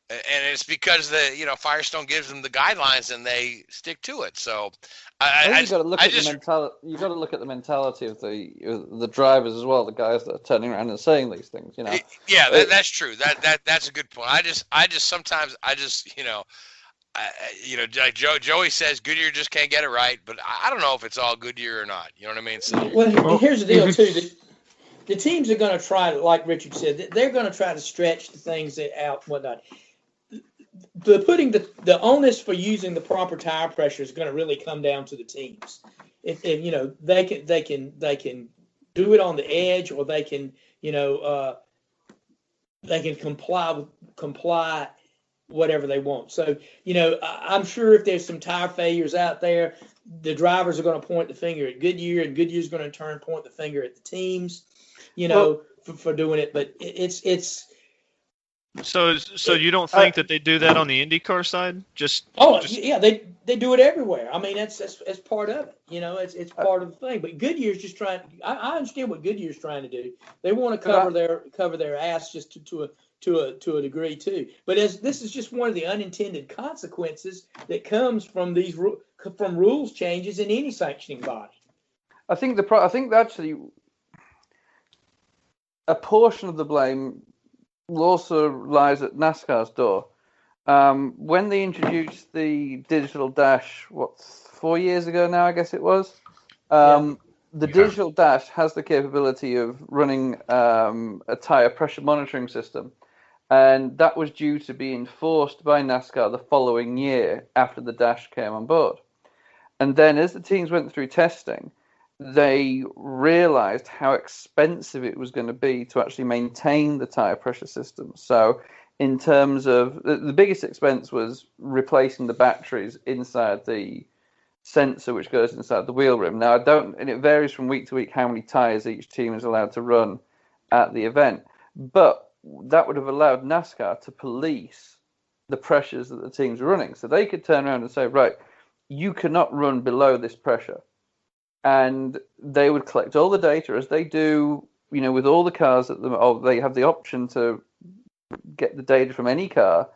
And it's because Firestone gives them the guidelines and they stick to it. So I think you got to look at the mentality. You got to look at the mentality of the drivers as well, the guys that are turning around and saying these things. Yeah, that's true. That's a good point. Sometimes like Joey says, Goodyear just can't get it right, but I don't know if it's all Goodyear or not. You know what I mean? So, well, here's the deal too. The teams are going to try to, like Richard said, they're going to try to stretch the things out and whatnot. Putting the onus for using the proper tire pressure is going to really come down to the teams. If they can do it on the edge, or they can comply whatever they want. So I'm sure if there's some tire failures out there, the drivers are going to point the finger at Goodyear, and Goodyear's going to in turn point the finger at the teams, for doing it. But it's. So you don't think that they do that on the IndyCar side? Yeah, they do it everywhere. I mean, that's part of it. It's part of the thing. But Goodyear's just trying. I understand what Goodyear's trying to do. They want to cover their ass just to a degree too. But this is just one of the unintended consequences that comes from from rules changes in any sanctioning body. I think actually a portion of the blame also lies at NASCAR's door. When they introduced the digital dash, 4 years ago now, I guess it was. The digital dash has the capability of running a tire pressure monitoring system, and that was due to be enforced by NASCAR the following year after the dash came on board. And then as the teams went through testing, they realized how expensive it was going to be to actually maintain the tire pressure system. So in terms of the biggest expense was replacing the batteries inside the sensor which goes inside the wheel rim. Now and it varies from week to week how many tires each team is allowed to run at the event, but that would have allowed NASCAR to police the pressures that the teams are running. So they could turn around and say, right, you cannot run below this pressure. And they would collect all the data, as they do, with all the cars they have the option to get the data from any car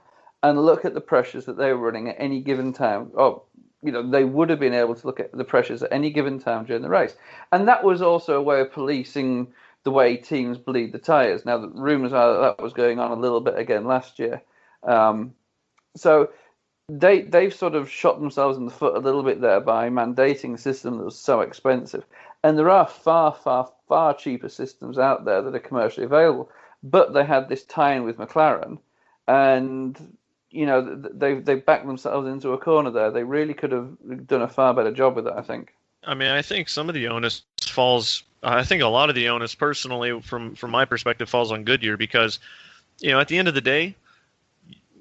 and look at the pressures that they were running at any given time. They would have been able to look at the pressures at any given time during the race. And that was also a way of policing the way teams bleed the tires. Now, the rumors are that was going on a little bit again last year. So they've sort of shot themselves in the foot a little bit there by mandating a system that was so expensive. And there are far, far, far cheaper systems out there that are commercially available. But they had this tie-in with McLaren, and they backed themselves into a corner there. They really could have done a far better job with it, I think. I mean, I think some of the onus falls. I think a lot of the onus, personally, from my perspective, falls on Goodyear because, at the end of the day,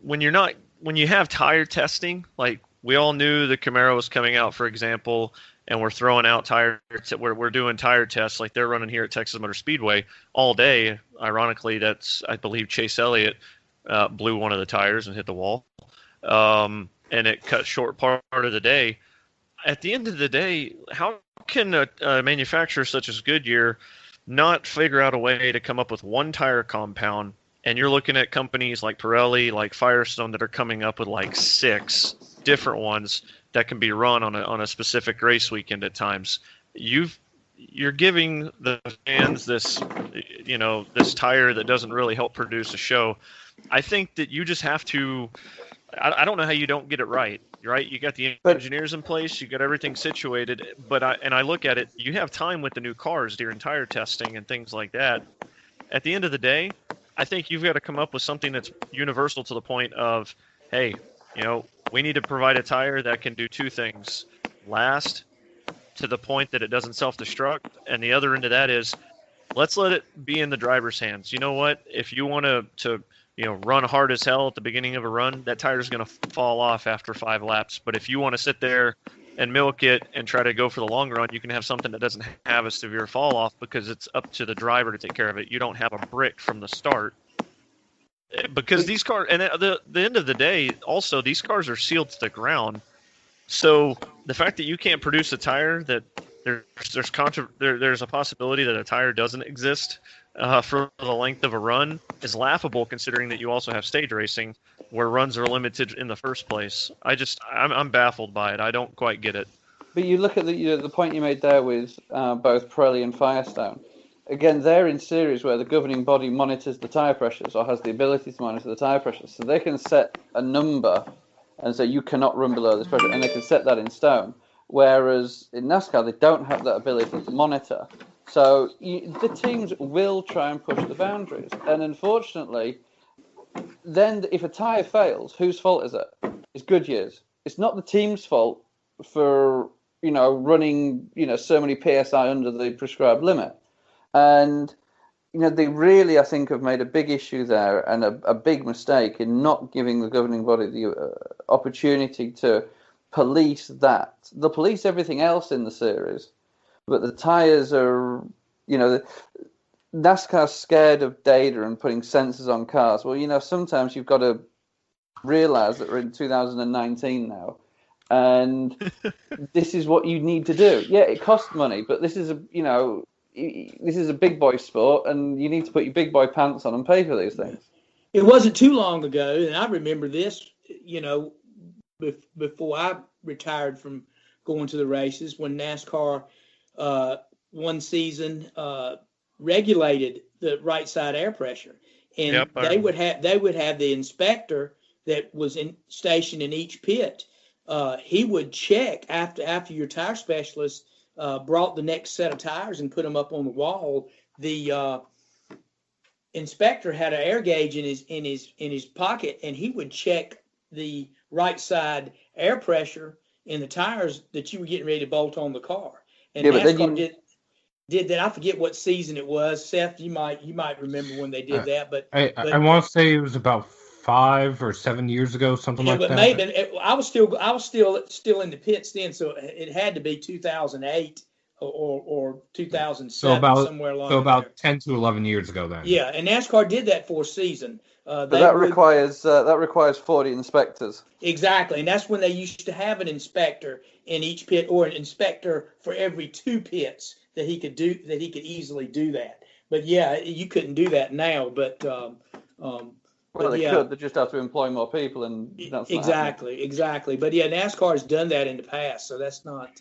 when you have tire testing, like we all knew the Camaro was coming out, for example, and we're throwing out we're doing tire tests like they're running here at Texas Motor Speedway all day. Ironically, I believe Chase Elliott blew one of the tires and hit the wall, and it cut short part of the day. At the end of the day, how can a manufacturer such as Goodyear not figure out a way to come up with one tire compound? And you're looking at companies like Pirelli, like Firestone, that are coming up with like 6 different ones that can be run on a specific race weekend at times. You're giving the fans this tire that doesn't really help produce a show. I think that you just have to. I don't know how you don't get it right. Right? You got the engineers in place, you got everything situated. But I look at it. You have time with the new cars during tire testing and things like that. At the end of the day, I think you've got to come up with something that's universal to the point of, hey, We need to provide a tire that can do two things: last to the point that it doesn't self-destruct, and the other end of that is, let's let it be in the driver's hands. You know what? If you want to run hard as hell at the beginning of a run, that tire's going to fall off after 5 laps. But if you want to sit there and milk it and try to go for the long run, you can have something that doesn't have a severe fall off because it's up to the driver to take care of it. You don't have a brick from the start. Because these cars, and at the end of the day, also, these cars are sealed to the ground. So the fact that you can't produce a tire that there's a possibility that a tire doesn't exist for the length of a run is laughable, considering that you also have stage racing where runs are limited in the first place. I'm baffled by it. I don't quite get it. But you look at the point you made there with both Pirelli and Firestone. Again, they're in series where the governing body monitors the tyre pressures or has the ability to monitor the tyre pressures. So they can set a number and say you cannot run below this pressure, and they can set that in stone. Whereas in NASCAR, they don't have that ability to monitor. So the teams will try and push the boundaries. And unfortunately, then if a tyre fails, whose fault is it? It's Goodyear's. It's not the team's fault for, running, so many PSI under the prescribed limit. And, they really, I think, have made a big issue there and a big mistake in not giving the governing body the opportunity to police that. They'll police everything else in the series, but the tyres are, NASCAR's scared of data and putting sensors on cars. Well, sometimes you've got to realize that we're in 2019 now, and this is what you need to do. Yeah, it costs money, but this is this is a big boy sport, and you need to put your big boy pants on and pay for these things. It wasn't too long ago, and I remember this, before I retired from going to the races, when NASCAR one season regulated the right side air pressure, and they would have the inspector that was stationed in each pit. He would check after your tire specialist brought the next set of tires and put them up on the wall. The inspector had an air gauge in his pocket, and he would check the right side air pressure in the tires that you were getting ready to bolt on the car. And NASCAR did that. I forget what season it was. Seth, you might remember when they did that. But I want to say it was about 5 or 7 years ago, something like that. But maybe I was still in the pits then, so it had to be 2008 or 2007, somewhere along there. So about 10 to 11 years ago then. Yeah, and NASCAR did that for a season. But that requires 40 inspectors. Exactly, and that's when they used to have an inspector in each pit, or an inspector for every 2 pits that he could easily do that. But yeah, you couldn't do that now. But well, they could. They just have to employ more people, and that's exactly. But yeah, NASCAR has done that in the past, so that's not.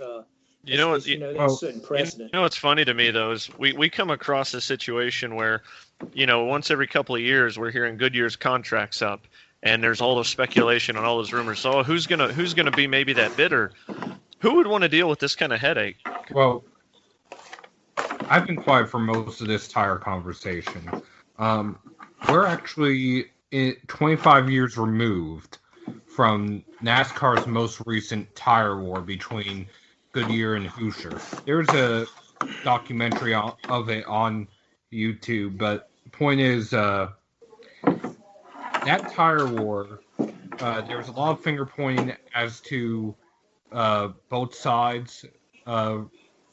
That's certain precedent. What's funny to me though is we come across a situation where, once every couple of years we're hearing Goodyear's contract's up, and there's all this speculation and all those rumors. So who's gonna be maybe that bidder? Who would want to deal with this kind of headache? Well, I've been quiet for most of this tire conversation. We're actually 25 years removed from NASCAR's most recent tire war between Goodyear and Hoosier. There's a documentary of it on YouTube, but the point is, that tire war, there was a lot of finger pointing as to both sides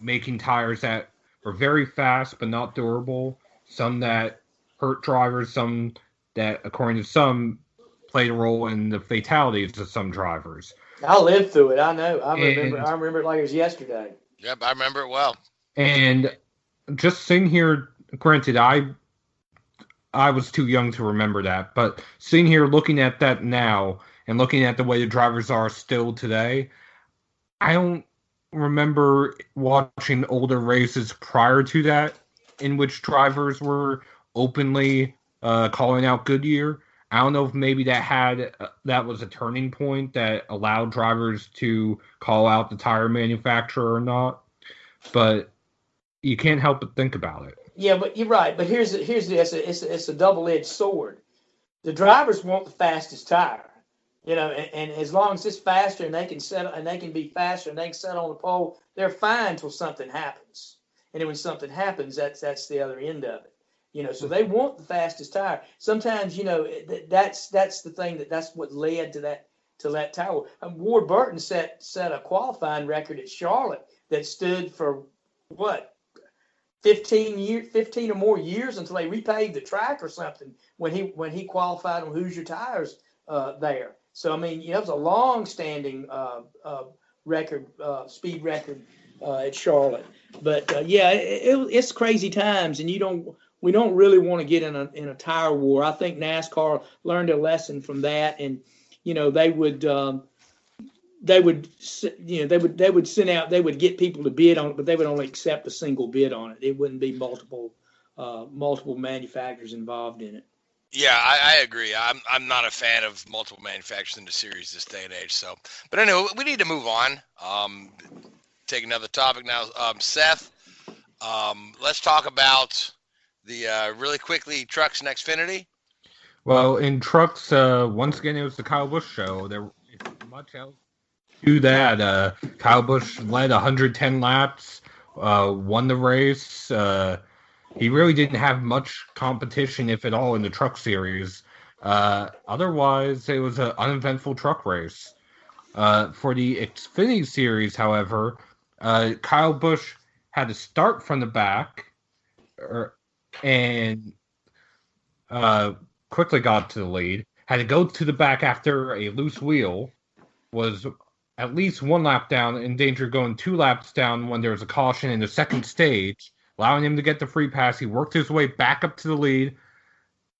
making tires that were very fast but not durable, some that hurt drivers, some that, according to some, played a role in the fatalities of some drivers. I lived through it. I know. I remember it like it was yesterday. Yep, I remember it well. And just sitting here, granted, I was too young to remember that, but sitting here looking at that now and looking at the way the drivers are still today, I don't remember watching older races prior to that in which drivers were openly calling out Goodyear. I don't know if maybe that was a turning point that allowed drivers to call out the tire manufacturer or not, but you can't help but think about it. Yeah, but you're right. But here's this: it's a double-edged sword. The drivers want the fastest tire. And as long as it's faster and they can be faster and they can set on the pole, they're fine until something happens. And then when something happens, that's the other end of it. So they want the fastest tire. Sometimes, that's the thing that's what led to that tire. Ward Burton set a qualifying record at Charlotte that stood for what 15 or more years until they repaved the track or something when he qualified on Hoosier tires there. So, I mean, it was a long-standing record, speed record at Charlotte. But it's crazy times, and we don't really want to get in a tire war. I think NASCAR learned a lesson from that, and they would send out, they would get people to bid on it, but they would only accept a single bid on it. It wouldn't be multiple manufacturers involved in it. Yeah, I agree. I'm not a fan of multiple manufacturers in the series this day and age. So, but anyway, we need to move on. Take another topic now. Seth, let's talk about the really quickly trucks and Xfinity. Well, in trucks, once again, it was the Kyle Busch show. There isn't much else to that. Kyle Busch led 110 laps, won the race. He really didn't have much competition, if at all, in the truck series. Otherwise, it was an uneventful truck race. For the Xfinity series, however, Kyle Busch had to start from the back and quickly got to the lead. Had to go to the back after a loose wheel. Was at least one lap down, in danger of going 2 laps down when there was a caution in the second stage, allowing him to get the free pass. He worked his way back up to the lead,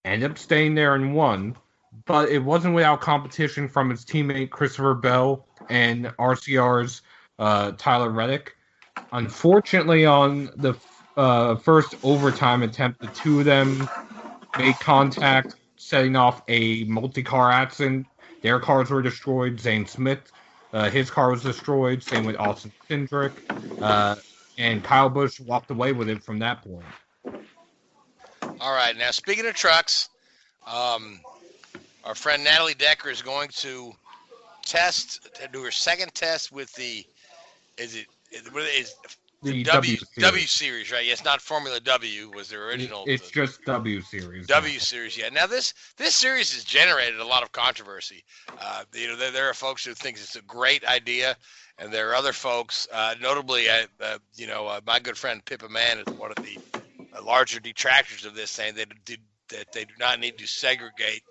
ended up staying there and won. But it wasn't without competition from his teammate Christopher Bell and RCR's Tyler Reddick. Unfortunately, on the first overtime attempt, the two of them made contact, setting off a multi-car accident. Their cars were destroyed. Zane Smith, his car was destroyed. Same with Austin Cindric. And Kyle Busch walked away with it from that point. All right. Now, speaking of trucks, our friend Natalie Decker is going to do her second test with the W series, right? Yeah, it's not Formula W, was the original. It's just W series. W series, yeah. Now this series has generated a lot of controversy. There are folks who think it's a great idea, and there are other folks, notably, my good friend Pippa Mann is one of the larger detractors of this, saying that they do not need to segregate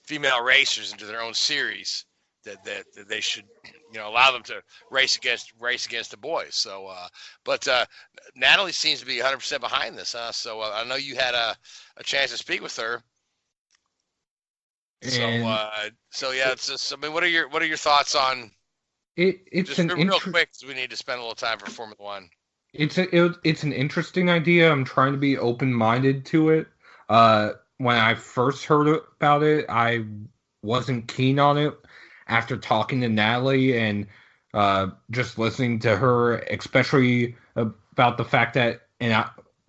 female racers into their own series. That they should, allow them to race against the boys. So, but Natalie seems to be 100% behind this. So I know you had a chance to speak with her. So yeah, it's just. I mean, what are your thoughts on? It's just real quick, because we need to spend a little time for Formula One. It's an interesting idea. I'm trying to be open-minded to it. When I first heard about it, I wasn't keen on it. After talking to Natalie and just listening to her, especially about the fact that,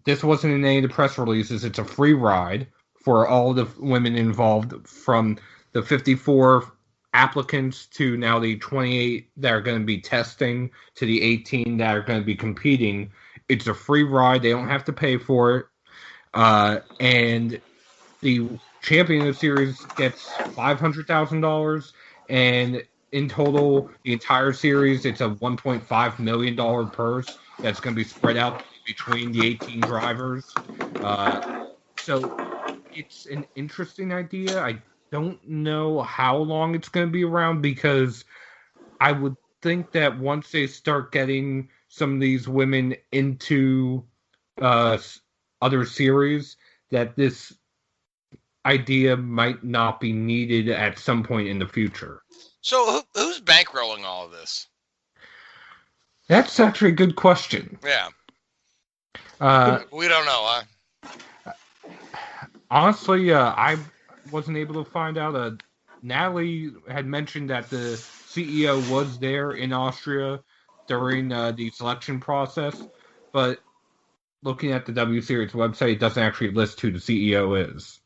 this wasn't in any of the press releases, it's a free ride for all the women involved, from the 54 applicants to now the 28 that are going to be testing to the 18 that are going to be competing. It's a free ride. They don't have to pay for it. And the champion of the series gets $500,000. And in total, the entire series, it's a $1.5 million purse that's going to be spread out between the 18 drivers. So it's an interesting idea. I don't know how long it's going to be around, because I would think that once they start getting some of these women into other series, that this idea might not be needed at some point in the future. So who's bankrolling all of this? That's actually a good question. Yeah. We don't know, huh? Honestly, I wasn't able to find out. Natalie had mentioned that the CEO was there in Austria during the selection process, but looking at the W Series website, it doesn't actually list who the CEO is.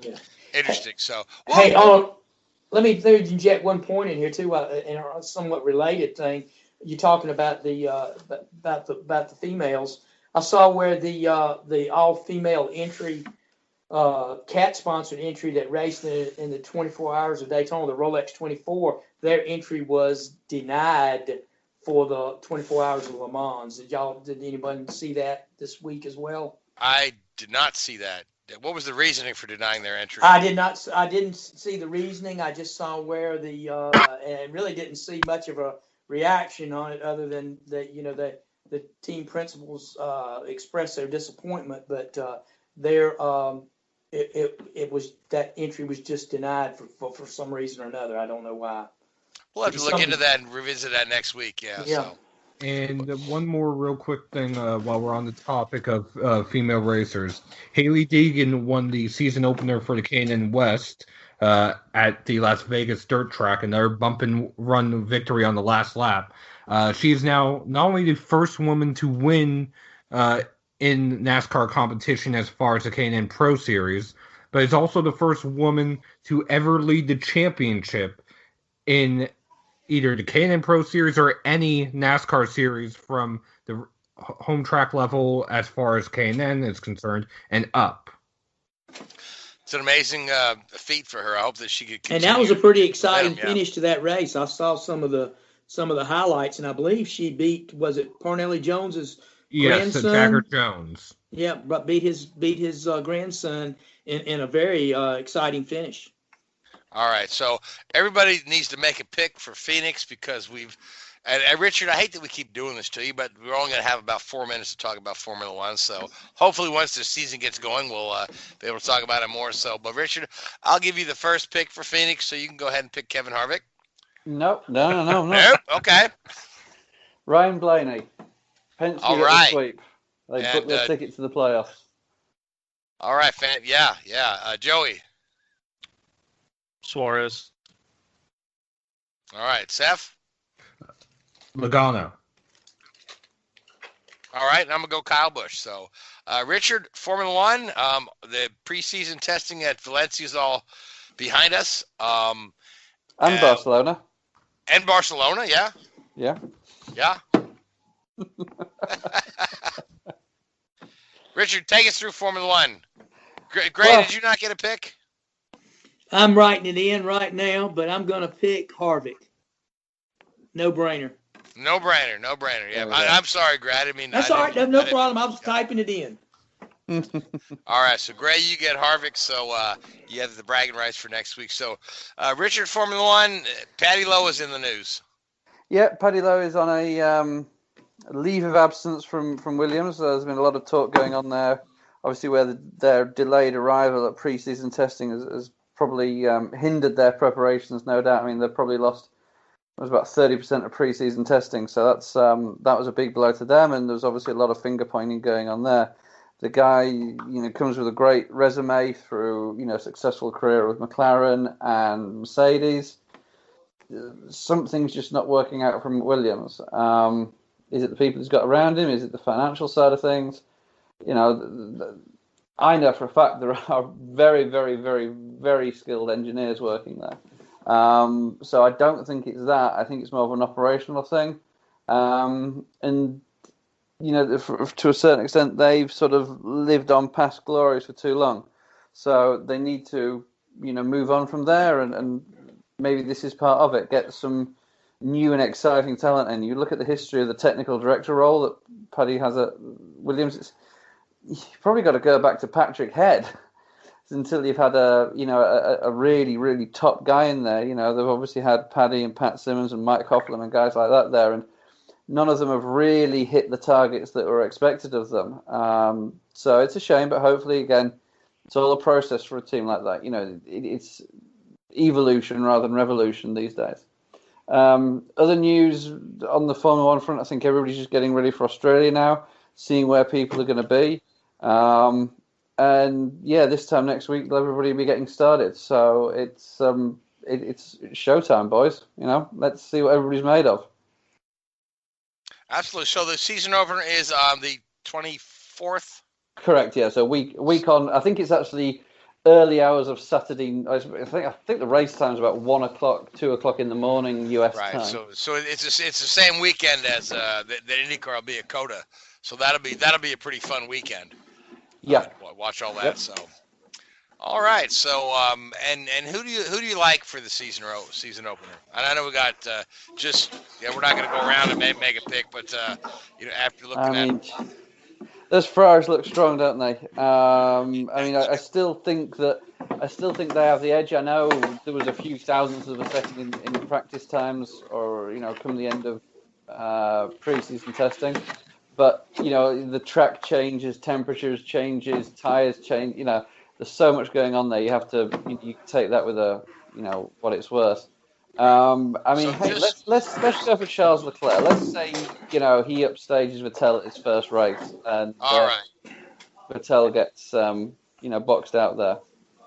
Yeah. Interesting. So, hey, let me inject one point in here too, in a somewhat related thing. You're talking about the females. I saw where the all female entry, cat sponsored entry that raced in the 24 hours of Daytona, the Rolex 24. Their entry was denied for the 24 hours of Le Mans. Did anybody see that this week as well? I did not see that. What was the reasoning for denying their entry? I didn't see the reasoning. I just saw where and really didn't see much of a reaction on it, other than that, the team principals expressed their disappointment, but it was, that entry was just denied for some reason or another. I don't know why. We'll have to look into that and revisit that next week. Yeah. So. And one more real quick thing while we're on the topic of female racers. Haley Deegan won the season opener for the K&N West at the Las Vegas dirt track, another bump and run victory on the last lap. She is now not only the first woman to win in NASCAR competition as far as the K&N Pro Series, but is also the first woman to ever lead the championship in either the K&N Pro Series or any NASCAR series from the home track level as far as K&N is concerned and up. It's an amazing feat for her. I hope that she could continue. And that was a pretty exciting finish to that race. I saw some of the highlights, and I believe she beat, was it Parnelli Jones's grandson? Yes, Jagger Jones. Yeah, but beat his grandson in a very exciting finish. All right, so everybody needs to make a pick for Phoenix, because and Richard, I hate that we keep doing this to you, but we're only going to have about 4 minutes to talk about Formula One. So hopefully once the season gets going, we'll be able to talk about it more. So, but Richard, I'll give you the first pick for Phoenix, so you can go ahead and pick Kevin Harvick. No. Nope. Okay. Ryan Blaney. Penske All get right. the sweep. They booked their ticket to the playoffs. All right, fan. Yeah. Joey. Suarez. All right, Seth. Logano. All right, and I'm gonna go Kyle Busch. So, Richard, Formula One. The preseason testing at Valencia is all behind us. And Barcelona. And Barcelona, yeah. Yeah. Richard, take us through Formula One. Gray, did you not get a pick? I'm writing it in right now, but I'm going to pick Harvick. No brainer. No brainer. Yeah, I'm sorry, Gray. I didn't mean. That's all right. No problem. I was typing it in. All right, so Gray, you get Harvick, so you have the bragging rights for next week. So, Richard, Formula One, Paddy Lowe is in the news. Yeah, Paddy Lowe is on a leave of absence from Williams. There's been a lot of talk going on there. Obviously, where their delayed arrival at pre-season testing has probably hindered their preparations, no doubt. I mean, they've probably lost, it was about 30% of pre-season testing, so that's that was a big blow to them, and there's obviously a lot of finger pointing going on there. The guy, comes with a great resume through, successful career with McLaren and Mercedes. Something's just not working out from Williams. Is it the people he's got around him? Is it the financial side of things? I know for a fact there are very, very, very, very skilled engineers working there. So I don't think it's that. I think it's more of an operational thing. And, to a certain extent, they've sort of lived on past glories for too long. So they need to, move on from there. And maybe this is part of it. Get some new and exciting talent. And you look at the history of the technical director role that Paddy has at Williams, you've probably got to go back to Patrick Head until you've had a really, really top guy in there. They've obviously had Paddy and Pat Simmons and Mike Hoffman and guys like that there, and none of them have really hit the targets that were expected of them. So it's a shame, but hopefully, again, it's all a process for a team like that. It's evolution rather than revolution these days. Other news on the Formula One front, I think everybody's just getting ready for Australia now, seeing where people are going to be. And yeah, this time next week, everybody will be getting started. So it's showtime, boys. Let's see what everybody's made of. Absolutely. So the season opener is on the 24th. Correct. Yeah. So week on. I think it's actually early hours of Saturday. I think the race time is about 1 o'clock, 2 o'clock in the morning U.S. Right. time. So it's the same weekend as that IndyCar will be at Coda. So that'll be a pretty fun weekend. Yeah. Watch all that. Yep. So. All right. So and who do you like for the season opener? And I know we got we're not going to go around and make a pick, but after looking at. Those Ferraris look strong, don't they? I still think they have the edge. I know there was a few thousandths of a second in practice times, or come the end of pre-season testing. But the track changes, temperatures changes, tires change. There's so much going on there. You have to you take that with what it's worth. Let's go for Charles Leclerc. Let's say he upstages Vettel at his first race, and Vettel gets boxed out there.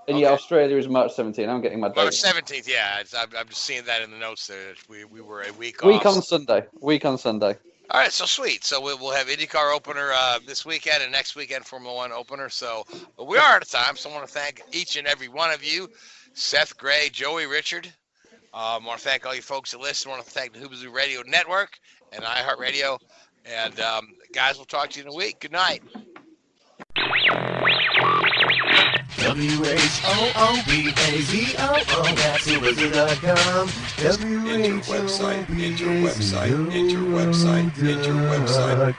And Okay. Australia is March 17th. I'm getting my date. March 17th. Yeah, I'm just seeing that in the notes there. We were a week Week off. Week on Sunday. All right, so sweet. So we'll have IndyCar opener this weekend and next weekend Formula One opener. So we are out of time. So I want to thank each and every one of you, Seth, Gray, Joey, Richard. I want to thank all you folks that listen. I want to thank the Hoobazoo Radio Network and iHeartRadio. And guys, we'll talk to you in a week. Good night. WHOOBAZOO, that's Hoobazoo.com. Enter website.